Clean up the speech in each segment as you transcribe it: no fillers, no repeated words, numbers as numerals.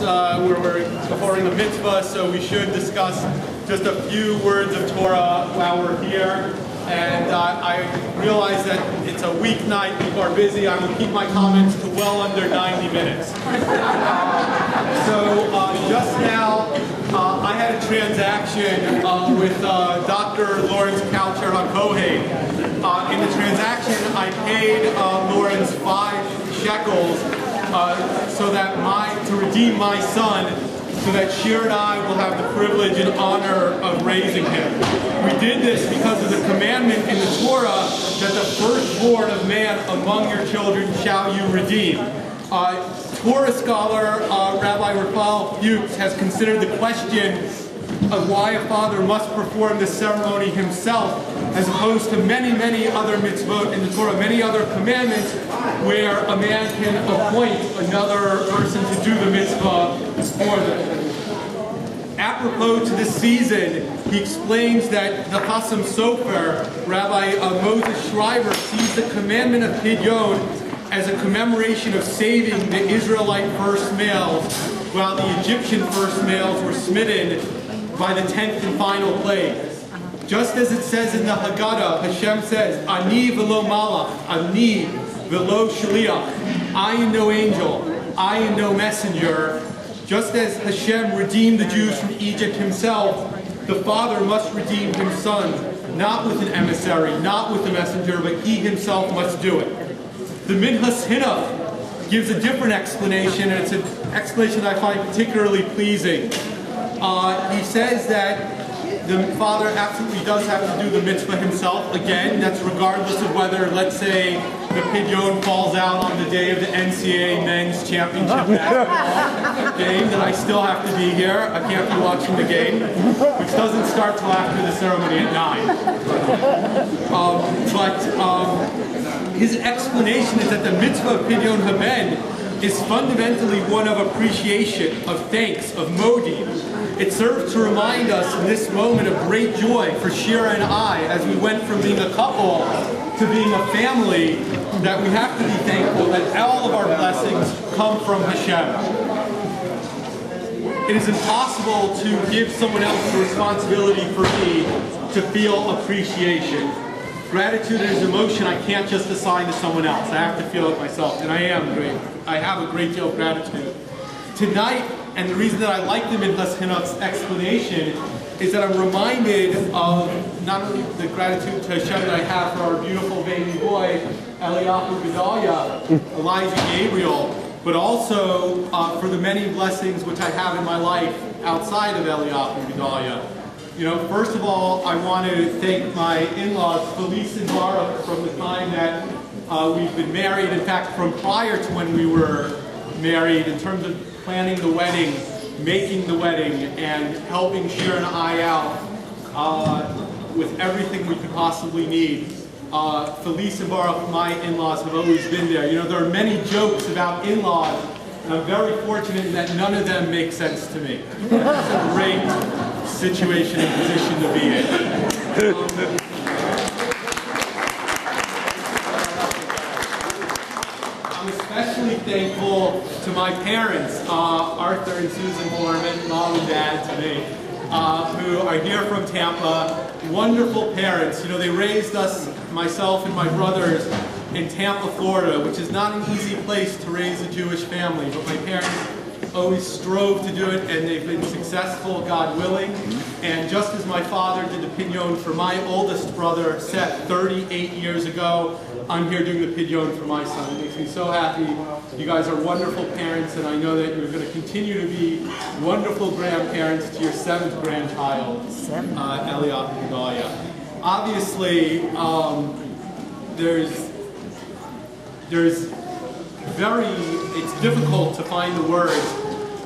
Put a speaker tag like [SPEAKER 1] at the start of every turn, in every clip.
[SPEAKER 1] course, we're performing a mitzvah, so we should discuss just a few words of Torah while we're here. And I realize that it's a weeknight, people are busy. I will keep my comments to well under 90 minutes. Just now, I had a transaction with Dr. Lawrence Coucher HaKohen. In the transaction, I paid Lawrence 5 shekels to redeem my son, so that Shir and I will have the privilege and honor of raising him. We did this because of the commandment in the Torah that the firstborn of man among your children shall you redeem. Torah scholar Rabbi Raphael Fuchs has considered the question of why a father must perform this ceremony himself, as opposed to many, many other mitzvot in the Torah, many other commandments, where a man can appoint another person to do the mitzvah for them. Apropos to this season, he explains that the Hasam Sofer, Rabbi Moses Shriver, sees the commandment of Pidyon as a commemoration of saving the Israelite first males, while the Egyptian first males were smitten by the 10th and final plague. Just as it says in the Haggadah, Hashem says, Ani velo malach, Ani velo shaliach. I am no angel, I am no messenger. Just as Hashem redeemed the Jews from Egypt himself, the Father must redeem his Son, not with an emissary, not with a messenger, but he himself must do it. The Minhas Hinaf gives a different explanation, and it's an explanation that I find particularly pleasing. He says that the father absolutely does have to do the mitzvah himself. Again, that's regardless of whether, let's say, the Pidyon falls out on the day of the NCAA Men's Championship basketball game, then I still have to be here. I can't be watching the game, which doesn't start till after the ceremony at 9. His explanation is that the mitzvah of Pidyon Haben is fundamentally one of appreciation, of thanks, of modi. It serves to remind us in this moment of great joy for Shira and I, as we went from being a couple to being a family, that we have to be thankful that all of our blessings come from Hashem. It is impossible to give someone else the responsibility for me to feel appreciation. Gratitude is emotion I can't just assign to someone else. I have to feel it myself, and I have a great deal of gratitude. Tonight, and the reason that I like the Minhas Hinaf's explanation is that I'm reminded of not only the gratitude to Hashem that I have for our beautiful baby boy, Eliyahu Gedaliah, Elijah Gabriel, but also for the many blessings which I have in my life outside of Eliyahu Gedaliah. You know, first of all, I want to thank my in-laws, Felice and Baruch, from the time that we've been married. In fact, from prior to when we were married, in terms of planning the wedding, making the wedding, and helping Shira and I out with everything we could possibly need. Felice and Baruch, my in-laws, have always been there. You know, there are many jokes about in-laws, and I'm very fortunate that none of them make sense to me. It's a great situation and position to be in. I'm especially thankful to my parents, Arthur and Susan Borman, mom and dad to me, who are here from Tampa. Wonderful parents. You know, they raised us, myself and my brothers, in Tampa, Florida, which is not an easy place to raise a Jewish family, but my parents always strove to do it, and they've been successful, God willing. And just as my father did the Pidyon for my oldest brother, Seth, 38 years ago, I'm here doing the Pidyon for my son. It makes me so happy. You guys are wonderful parents, and I know that you're going to continue to be wonderful grandparents to your 7th grandchild, Eliyahu Gedaliah. Obviously, it's difficult to find the words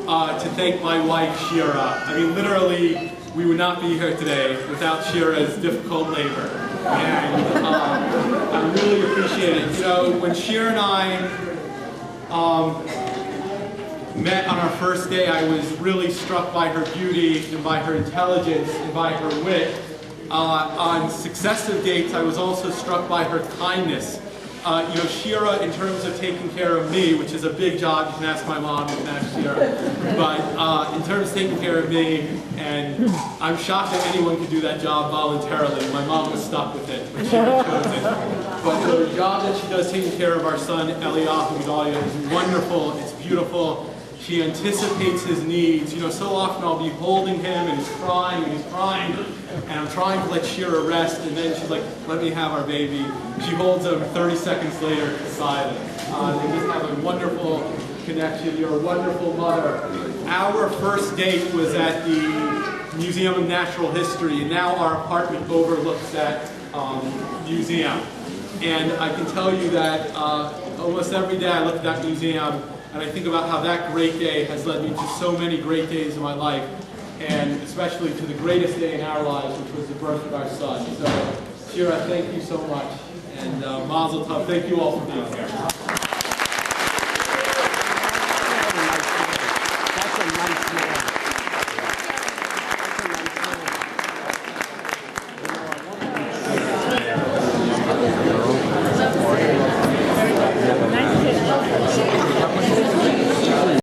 [SPEAKER 1] to thank my wife, Shira. I mean, literally, we would not be here today without Shira's difficult labor. And I really appreciate it. You know, when Shira and I met on our first day, I was really struck by her beauty and by her intelligence and by her wit. On successive dates, I was also struck by her kindness. Shira, in terms of taking care of me, which is a big job, you can ask my mom, you can ask Shira, but in terms of taking care of me, and I'm shocked that anyone could do that job voluntarily. My mom was stuck with it, but Shira chose it. But the job that she does taking care of our son, Eliyahu, Gedaliah, is wonderful, it's beautiful. She anticipates his needs. So often I'll be holding him and he's crying, and I'm trying to let Shira rest, and then she's like, let me have our baby. She holds him 30 seconds later beside him. They just have a wonderful connection. You're a wonderful mother. Our first date was at the Museum of Natural History, and now our apartment overlooks that museum. And I can tell you that almost every day I look at that museum and I think about how that great day has led me to so many great days in my life, and especially to the greatest day in our lives, which was the birth of our son. So, Shira, thank you so much. And Mazel Tov, thank you all for being here.